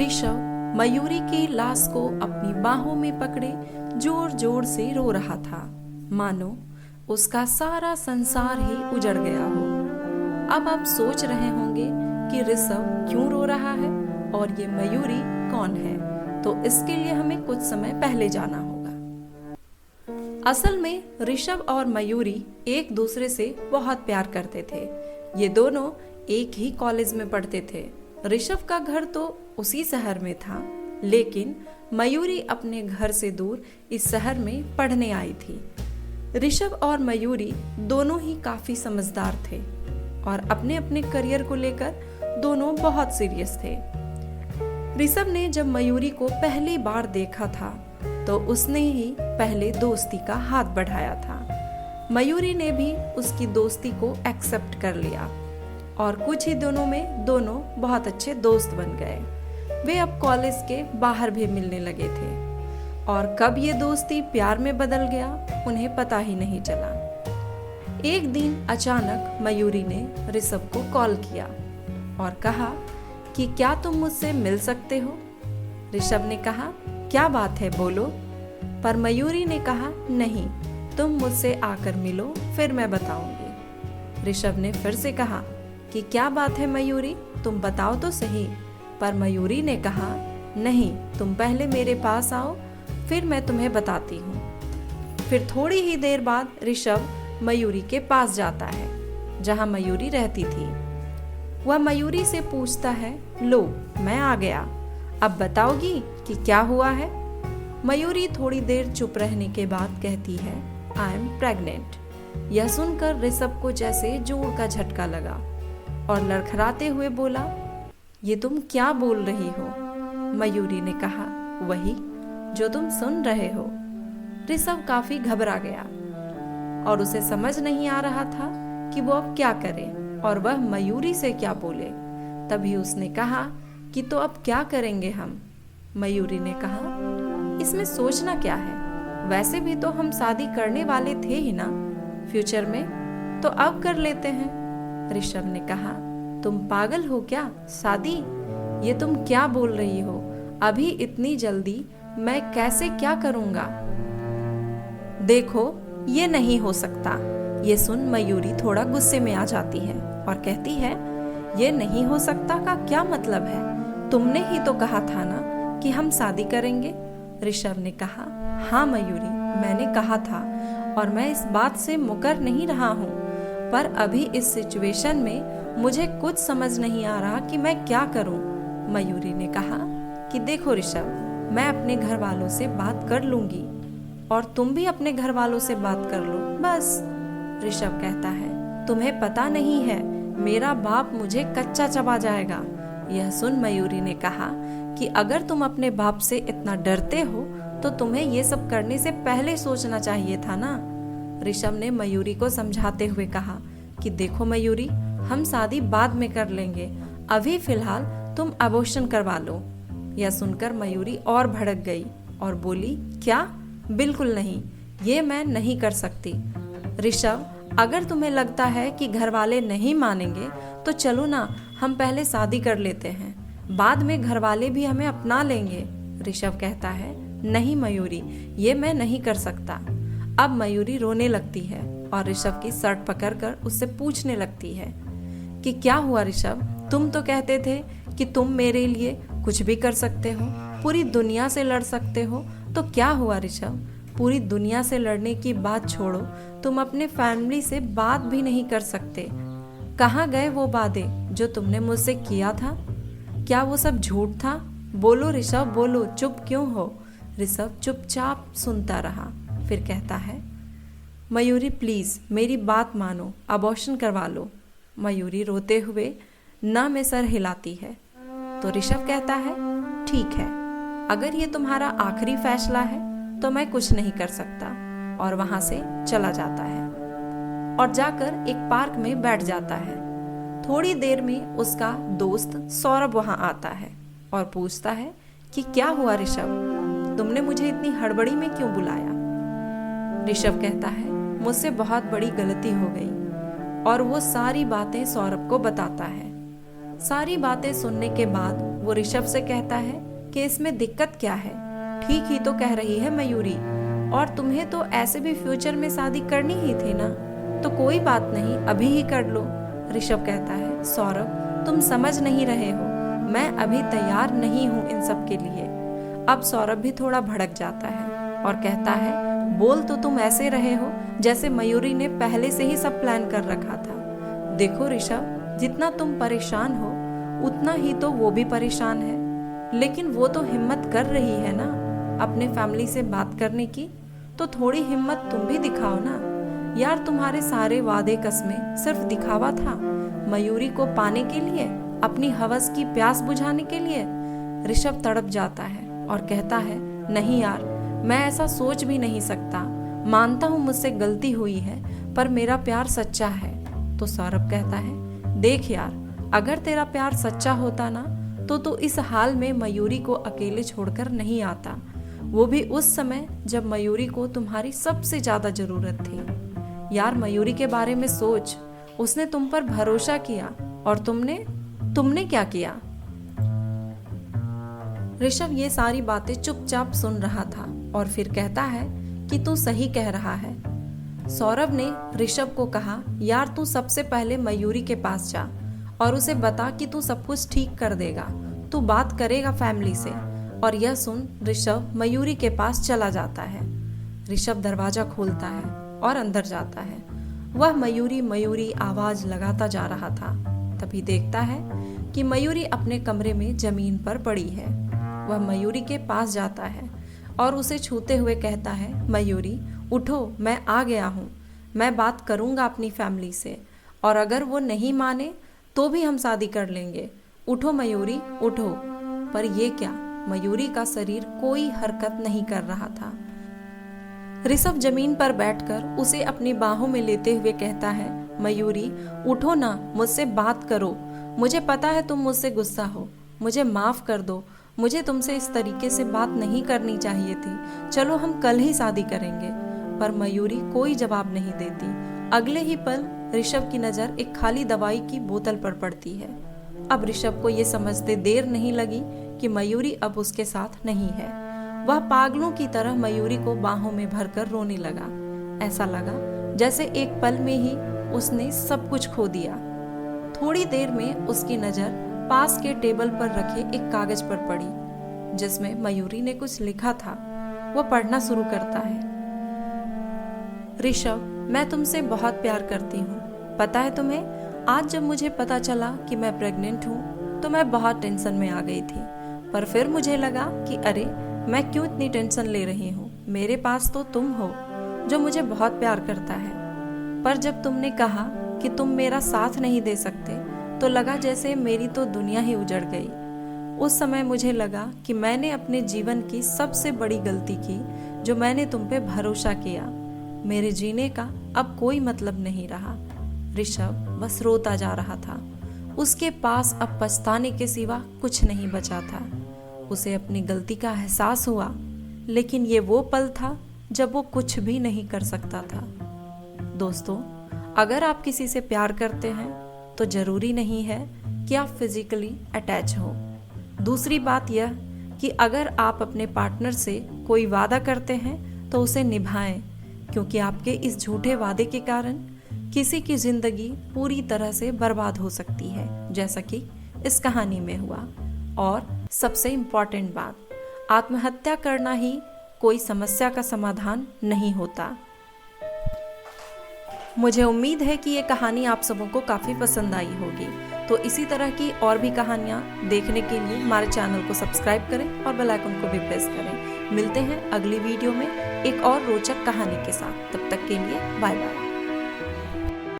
ऋषभ मयूरी की लाश को अपनी बाहों में पकड़े जोर जोर से रो रहा था, मानो उसका सारा संसार ही उजड़ गया हो। अब आप सोच रहे होंगे कि ऋषभ क्यों रो रहा है और ये मयूरी कौन है, तो इसके लिए हमें कुछ समय पहले जाना होगा। असल में ऋषभ और मयूरी एक दूसरे से बहुत प्यार करते थे। ये दोनों एक ही कॉलेज में पढ़ते थे। ऋषभ का घर तो उसी शहर में था, लेकिन मयूरी अपने घर से दूर इस शहर में पढ़ने आई थी। ऋषभ और मयूरी दोनों ही काफी समझदार थे और अपने अपने करियर को लेकर दोनों बहुत सीरियस थे। ऋषभ ने जब मयूरी को पहली बार देखा था तो उसने ही पहले दोस्ती का हाथ बढ़ाया था। मयूरी ने भी उसकी दोस्ती को एक्सेप्ट कर लिया और कुछ ही दिनों में दोनों बहुत अच्छे दोस्त बन गए। वे अब कॉलेज के बाहर भी मिलने लगे थे और कब ये दोस्ती प्यार में बदल गया उन्हें पता ही नहीं चला। एक दिन अचानक मयूरी ने ऋषभ को कॉल किया और कहा कि क्या तुम मुझसे मिल सकते हो। ऋषभ ने कहा क्या बात है बोलो, पर मयूरी ने कहा नहीं, तुम मुझसे आकर मिलो फिर मैं बताऊंगी। ऋषभ ने फिर से कहा कि क्या बात है मयूरी, तुम बताओ तो सही, पर मयूरी ने कहा नहीं, तुम पहले मेरे पास आओ फिर मैं तुम्हें बताती हूँ। फिर थोड़ी ही देर बाद ऋषभ मयूरी के पास जाता है जहाँ मयूरी रहती थी। वह मयूरी से पूछता है, लो मैं आ गया, अब बताओगी कि क्या हुआ है। मयूरी थोड़ी देर चुप रहने के बाद कहती है, आई एम प्रेग्नेंट। यह सुनकर ऋषभ को जैसे जोर का झटका लगा और लड़खड़ाते हुए बोला, ये तुम क्या बोल रही हो। मयूरी ने कहा, वही जो तुम सुन रहे हो। ऋषभ काफी घबरा गया और उसे समझ नहीं आ रहा था कि वो अब क्या करे और वह मयूरी से क्या बोले। तभी उसने कहा कि तो अब क्या करेंगे हम। मयूरी ने कहा, इसमें सोचना क्या है, वैसे भी तो हम शादी करने वाले थे ही ना फ्यूचर में, तो अब कर लेते हैं। ऋषभ ने कहा, तुम पागल हो क्या, शादी, ये तुम क्या बोल रही हो, अभी इतनी जल्दी मैं कैसे क्या करूंगा। देखो ये नहीं हो सकता। ये सुन मयूरी थोड़ा गुस्से में आ जाती है और कहती है, ये नहीं हो सकता का क्या मतलब है, तुमने ही तो कहा था ना कि हम शादी करेंगे। ऋषभ ने कहा, हाँ मयूरी, मैंने कहा था और मैं इस बात से मुकर नहीं रहा हूँ, पर अभी इस सिचुएशन में मुझे कुछ समझ नहीं आ रहा कि मैं क्या करूँ। मयूरी ने कहा कि देखो ऋषभ, मैं अपने घर वालों से बात कर लूंगी और तुम भी अपने घर वालों से बात कर लो बस। ऋषभ कहता है, तुम्हें पता नहीं है, मेरा बाप मुझे कच्चा चबा जाएगा। यह सुन मयूरी ने कहा कि अगर तुम अपने बाप से इतना डरते हो तो तुम्हें ये सब करने से पहले सोचना चाहिए था ना। ऋषभ ने मयूरी को समझाते हुए कहा कि देखो मयूरी, हम शादी बाद में कर लेंगे, अभी फिलहाल तुम अबॉर्शन करवा लो। यह सुनकर मयूरी और भड़क गई और बोली, क्या, बिल्कुल नहीं, ये मैं नहीं कर सकती। ऋषभ, अगर तुम्हें लगता है कि घर वाले नहीं मानेंगे तो चलो ना, हम पहले शादी कर लेते हैं, बाद में घर वाले भी हमें अपना लेंगे। ऋषभ कहता है, नहीं मयूरी, ये मैं नहीं कर सकता। अब मयूरी रोने लगती है और ऋषभ की शर्ट पकड़कर उससे पूछने लगती है कि क्या हुआ ऋषभ, तुम तो कहते थे कि तुम मेरे लिए कुछ भी कर सकते हो, पूरी दुनिया से लड़ सकते हो, तो क्या हुआ ऋषभ। पूरी दुनिया से लड़ने की बात छोड़ो, तुम अपने फैमिली से बात भी नहीं कर सकते। कहाँ गए वो वादे जो तुमने मुझसे किया था, क्या वो सब झूठ था। बोलो ऋषभ बोलो, चुप क्यों हो। ऋषभ चुपचाप सुनता रहा, फिर कहता है, मयूरी प्लीज मेरी बात मानो, अबॉर्शन करवा लो। मयूरी रोते हुए ना में सर हिलाती है। तो ऋषभ कहता है, ठीक है, अगर ये तुम्हारा आखिरी फैसला है तो मैं कुछ नहीं कर सकता, और वहां से चला जाता है और जाकर एक पार्क में बैठ जाता है। थोड़ी देर में उसका दोस्त सौरभ वहां आता है और पूछता है कि क्या हुआ ऋषभ, तुमने मुझे इतनी हड़बड़ी में क्यों बुलाया। ऋषभ कहता है, मुझसे बहुत बड़ी गलती हो गई, और वो सारी बातें सौरभ को बताता है। सारी बातें सुनने के बाद वो ऋषभ से कहता है कि इसमें दिक्कत क्या है, ठीक ही तो कह रही है मयूरी, और तुम्हें तो ऐसे भी फ्यूचर में शादी करनी ही थी ना, तो कोई बात नहीं, अभी ही कर लो। ऋषभ कहता है सौरभ तुम समझ नहीं रहे हो, मैं अभी तैयार नहीं हूँ इन सब के लिए। अब सौरभ भी थोड़ा भड़क जाता है और कहता है बोल तो तुम ऐसे रहे हो जैसे मयूरी ने पहले से ही सब प्लान कर रखा था। देखो ऋषभ, जितना तुम परेशान हो उतना ही तो वो भी परेशान है, लेकिन वो तो हिम्मत कर रही है ना अपने फैमिली से बात करने की, तो थोड़ी हिम्मत तुम भी दिखाओ ना यार। तुम्हारे सारे वादे कसमें सिर्फ दिखावा था, मयूरी को पाने के लिए, अपनी हवस की प्यास बुझाने के लिए। ऋषभ तड़प जाता है और कहता है नहीं यार, मैं ऐसा सोच भी नहीं सकता, मानता हूँ मुझसे गलती हुई है, पर मेरा प्यार सच्चा है। तो सौरभ कहता है देख यार, अगर तेरा प्यार सच्चा होता ना तो तू इस हाल में मयूरी को अकेले छोड़कर नहीं आता, वो भी उस समय जब मयूरी को तुम्हारी सबसे ज्यादा जरूरत थी। यार मयूरी के बारे में सोच, उसने तुम पर भरोसा किया और तुमने क्या किया। ऋषभ ये सारी बातें चुपचाप सुन रहा था और फिर कहता है कि तू सही कह रहा है। सौरभ ने ऋषभ को कहा यार तू सबसे पहले मयूरी के पास जा और उसे बता कि तू सब कुछ ठीक कर देगा, तू बात करेगा फैमिली से। और यह सुन ऋषभ मयूरी के पास चला जाता है। ऋषभ दरवाजा खोलता है और अंदर जाता है। वह मयूरी आवाज लगाता जा रहा था। तभी देखता है कि मयूरी अपने कमरे में जमीन पर पड़ी है। वह मयूरी के पास जाता है और उसे छूते हुए कहता है मयूरी उठो, मैं आ गया हूँ, मैं बात करूँगा अपनी फैमिली से, और अगर वो नहीं माने तो भी हम शादी कर लेंगे। उठो मयूरी उठो। पर ये क्या, मयूरी का शरीर कोई हरकत नहीं कर रहा था। ऋषभ जमीन पर बैठकर उसे अपनी बाहों में लेते हुए कहता है मयूरी उठो ना, मुझसे बात करो, मुझे पता है तुम मुझसे गुस्सा हो, मुझे माफ कर दो, मुझे तुमसे इस तरीके से बात नहीं करनी चाहिए थी, चलो हम कल ही शादी करेंगे। पर मयूरी कोई जवाब नहीं देती। अगले ही पल ऋषभ की नजर एक खाली दवाई की बोतल पर पड़ती है। अब ऋषभ को ये समझते देर नहीं लगी कि मयूरी अब उसके साथ नहीं है। वह पागलों की तरह मयूरी को बाहों में भरकर रोने लगा। ऐसा लगा जैसे एक पल में ही उसने सब कुछ खो दिया। थोड़ी देर में उसकी नजर पास के टेबल पर रखे एक कागज पर पड़ी जिसमें मयूरी ने कुछ लिखा था। वह पढ़ना शुरू करता है। ऋषभ, मैं तुमसे बहुत प्यार करती हूँ, पता है तुम्हें, आज जब मुझे पता चला कि मैं प्रेग्नेंट हूँ तो मैं बहुत टेंशन में आ गई थी, पर फिर मुझे लगा कि अरे मैं क्यों इतनी टेंशन ले रही हूँ, मेरे पास तो तुम हो जो मुझे बहुत प्यार करता है। पर जब तुमने कहा कि तुम मेरा साथ नहीं दे सकते तो लगा जैसे मेरी तो दुनिया ही उजड़ गई। उस समय मुझे लगा कि मैंने अपने जीवन की सबसे बड़ी गलती की जो मैंने तुम पे भरोसा किया। मेरे जीने का अब कोई मतलब नहीं रहा। ऋषभ बस रोता जा रहा था। उसके पास अब पछताने के सिवा कुछ नहीं बचा था। उसे अपनी गलती का एहसास हुआ, लेकिन ये वो पल था जब वो कुछ भी नहीं कर सकता था। दोस्तों, अगर आप किसी से प्यार करते हैं तो जरूरी नहीं है कि आप फिजिकली अटैच हो। दूसरी बात यह कि अगर आप अपने पार्टनर से कोई वादा करते हैं तो उसे निभाएं, क्योंकि आपके इस झूठे वादे के कारण किसी की जिंदगी पूरी तरह से बर्बाद हो सकती है, जैसा कि इस कहानी में हुआ। और सबसे इम्पॉर्टेंट बात, आत्महत्या करना ही कोई समस्या का समाधान नहीं होता। मुझे उम्मीद है कि ये कहानी आप सबों को काफ़ी पसंद आई होगी। तो इसी तरह की और भी कहानियाँ देखने के लिए हमारे चैनल को सब्सक्राइब करें और बेल आइकन को भी प्रेस करें। मिलते हैं अगली वीडियो में एक और रोचक कहानी के साथ। तब तक के लिए बाय बाय।